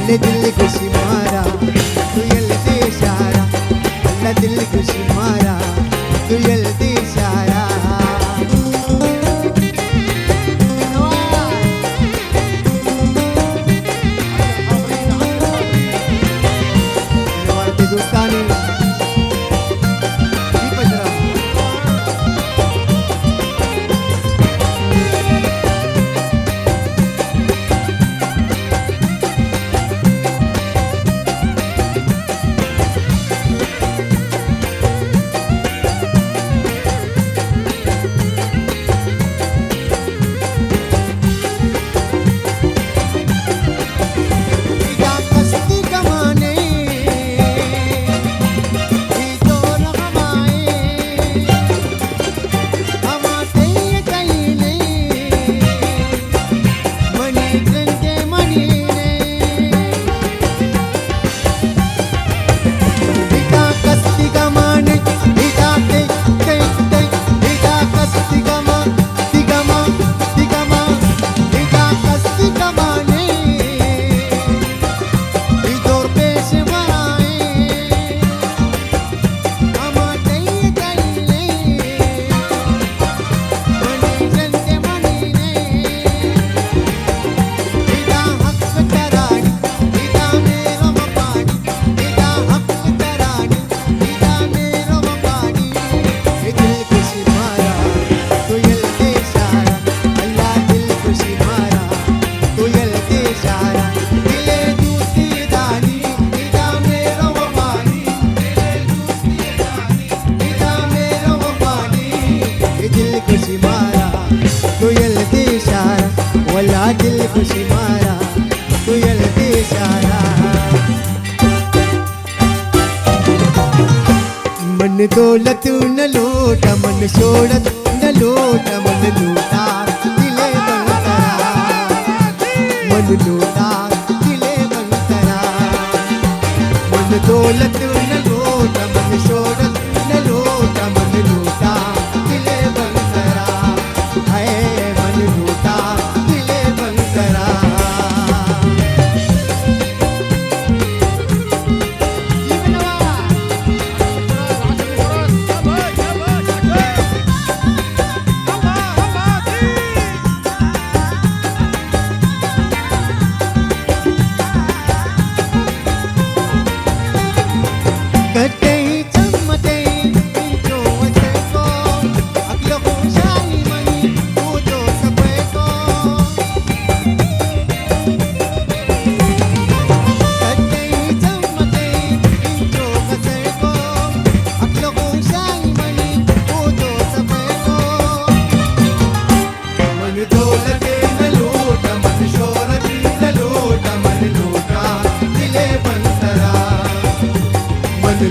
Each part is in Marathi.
अल्ले दिल खुशी मारा तू यल्दी इशारा अल्ले दिल खुशी मारा तू यल्दी इशारा दिल खुशी मारा तू यल्दी इशारा मन दौलत न लोटा मन शोहरत न लोटा मन लूटा दिले बनतरा मन लूटा दिले बनतरा मन दौलत न लोटा मन शोहरत न लोटा मन लूटा दिले बनतरा है मन लूटा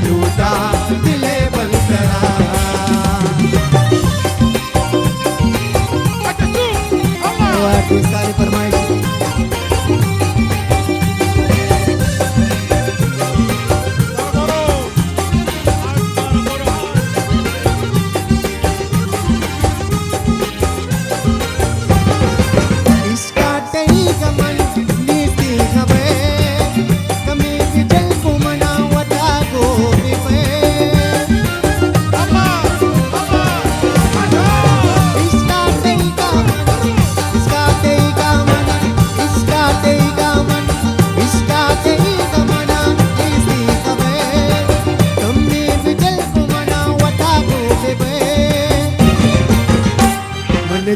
लूटा दिले बनतरा सारे फरमाइश इसका तेरी कमल नीति खबे कमी जल को मनावता को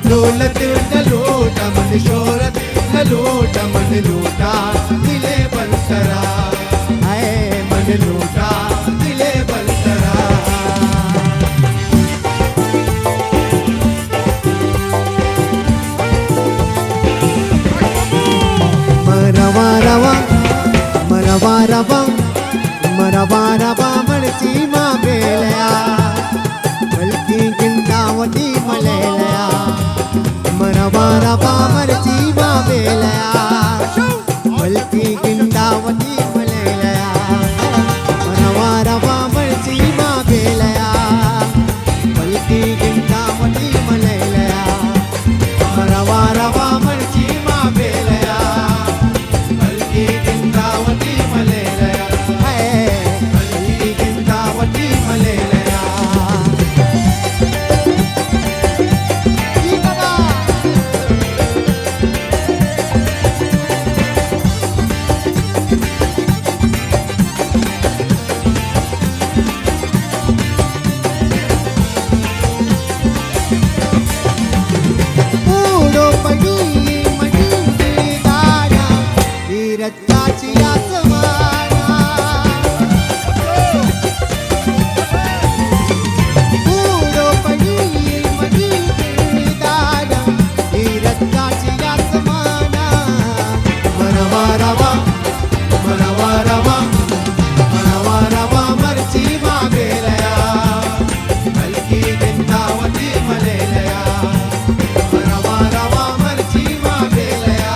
दौलत न लोटा मन शोहरत न लोटा मन लूटा दिले बनतरा है मन लूटा दिले बनतरा मरवा रवा मरवा रवा मरवा रवा मरची माँ बेलया बल्कि गिंदावती मलेलया मरवारा बामर जीवा बेलया बल्कि गिंदावती रत्नाची आसमाना उडो पडील मधी दारा ही रत्नाची आसमाना मनवा रवा मनवा रवा मनवा रवा मर्ची मागेलया हलकी गिंदावती मलेलया मनवा रवा मर्ची मागेलया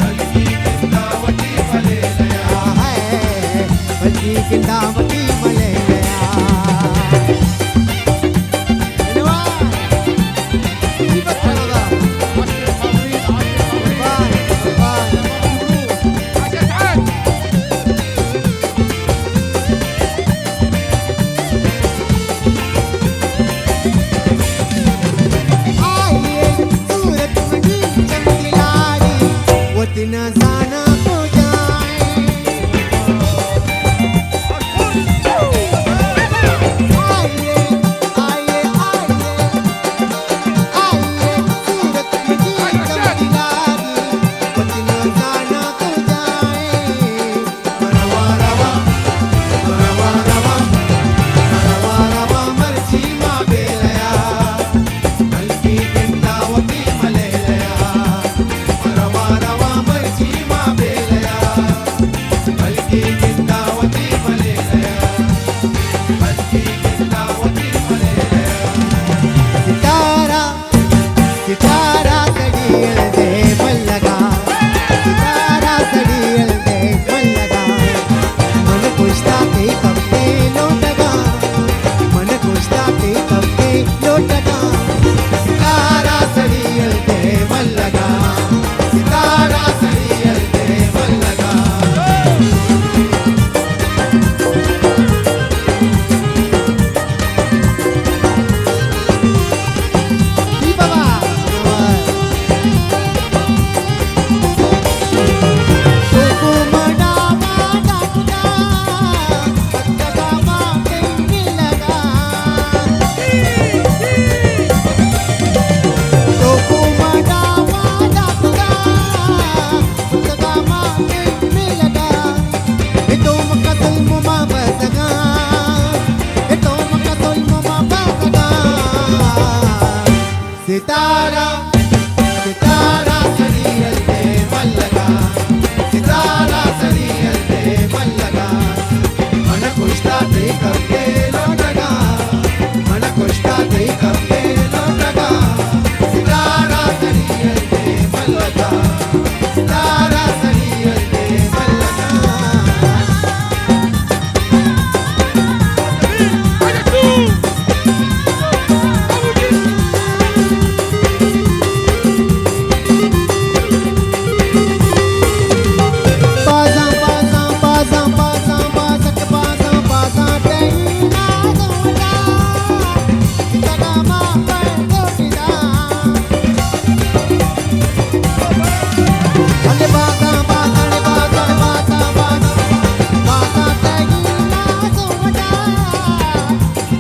हलकी गिंदावती मलेलया है हलकी गिंदावती मलेलया धन्यवाद दीपक खडगा आइए सूरत मधी चमकी लाड़ी वो दिन जाना को जाए आइए आइए आइए सूरत मधी चमकी लाड़ी वो दिन जाना को जाए मनवा रवा मनवा रवा मनवा रवा मर्जी मागेलया हलकी गिंदावती मलेलया मनवा रवा मर्जी मागेलया हलकी गिंदावती मलेलया हलकी गिंदावती मलेलया सितारा सितारा सडियल दे मल्लगा सितारा सडियल दे मल्लगा मन खुशता ते कपे लोटगा मन खुशता ते कपे लोटगा सितारा सडियल दे मल्लगा सितारा सडियल दे मल्लगा दी बाबा सुकुमडा माडा पत्तगा माटेंगी लगा सुकुमडा माडा पत्तगा माटेंगी लगा itu makatul mo mabasaga itu makatul mo mabasaga सितारा सितारा सडियल दे मल्लगा सितारा सडियल दे मल्लगा मन खुशता ते कपे लोटगा मन खुशता ते कपे लोटगा सितारा सडियल दे मल्लगा सितारा सडियल दे मल्लगा बाजा बाजा बाजा बाजा बाजा के बाजा बाजा तेना दोड़ा तगा मा पर गोटिदा अरे बाजा बाजा रे बाजा बाजा बाजा बाजा तेना दोड़ा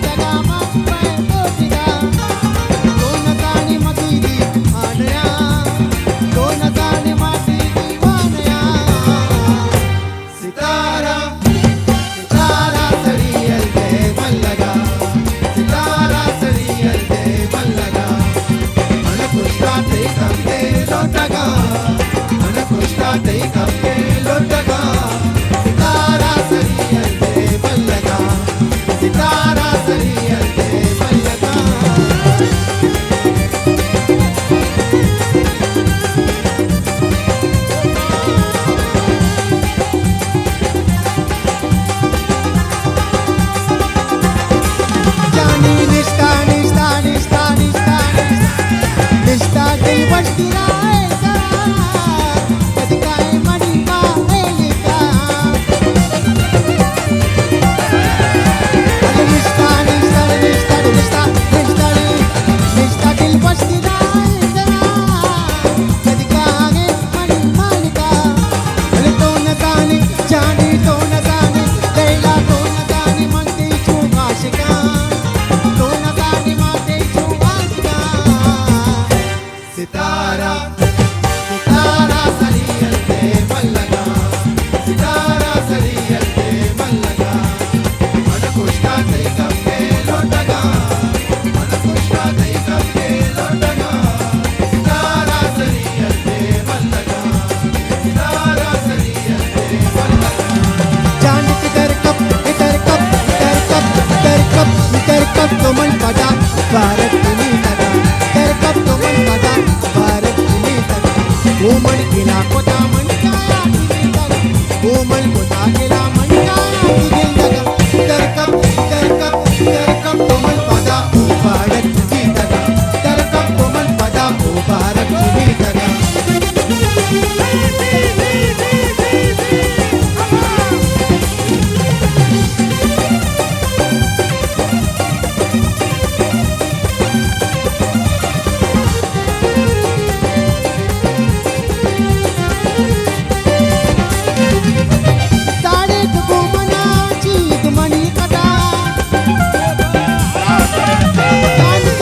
तगा मा पर गोटिदा दोन ताणी मधुरी आनया दोन ताणी माती दीवानया सितारा सितारा सडियल दे मल्लगा सितारा सडियल दे मल्लगा मन खुशता ते कपे लोटगा मन खुशता ते कपे लोटगा सितारा सडियल दे मल्लगा सितारा सडियल दे मल्लगा जानी निष्ठा निष्ठा निष्ठा निष्ठा निष्ठा दिल बसती राहेगा कधी काय मडी मारेल का कोता म्हणताया तिघेंदागा कोमल कोता गेला म्हणताया तिघेंदागा तरकप तरकप तरकप कोमल पदा उभारत चिमितगा तरकप कोमल पदा उभारत चिमितगा ताडीत गोमनाची मणी कटा ताडीत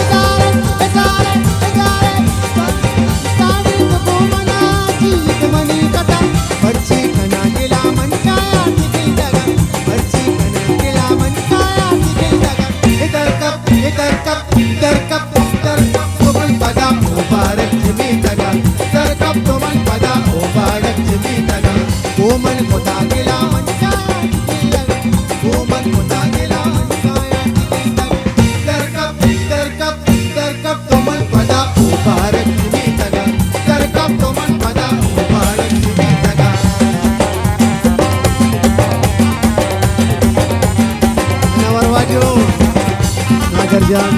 ताडीत गोमनाची मणी कटा भरची कना गेला म्हणताया तिघेंदागा भरची कना गेला म्हणताया तिघेंदागा हे तरकप तरकप तरकप कोमल पदा उभारत चिमितगा तरकप कोमल पदा उभारत चिमितगा कोमल कोता गेला म्हणताया तिघेंदागा कोमल कोता गेला म्हणताया तिघेंदागा तरकप तरकप तरकप कोमल पदा उभारत चिमितगा तरकप कोमल पदा उभारत चिमितगा नवरवाजो नागरजान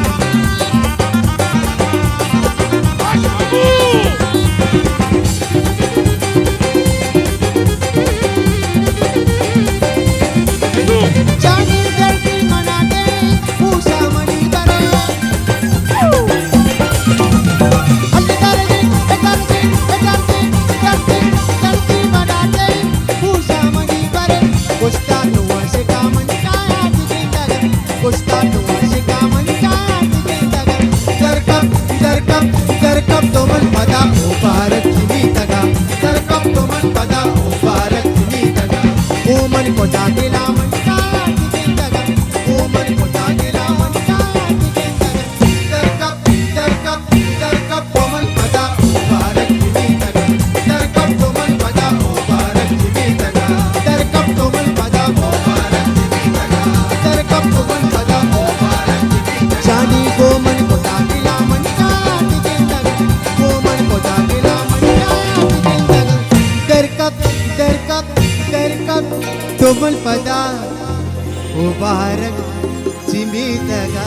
जानी गर्दी मनाते पूसा मणी करे हल्ले गर्दी मनाते पूसा मणी करे कोस्ता नुवासे का म्हणताया तिघेंदागा कोस्ता नुवासे का म्हणताया तिघेंदागा तरकप तरकप तरकप कोमल पदा उभारत चिमितगा तरकप कोमल पदा उभारत चिमितगा कोमल कोता गेला म्हणताया तिघेंदागा कोमल कोता गेला म्हणताया तिघेंदागा तरकप तरकप तरकप कोमल पदा उभारत चिमितगा तरकप कोमल पदा उभारत चिमितगा तरकप कोमल पदा उभारत चिमितगा तरकप कोमल पदा उभारत चिमितगा जानी कोमल कोता गेला म्हणताया तिघेंदागा कोमल कोता गेला म्हणताया तिघेंदागा तरकप तरकप तरकप कोमल पदा उभारत चिमितगा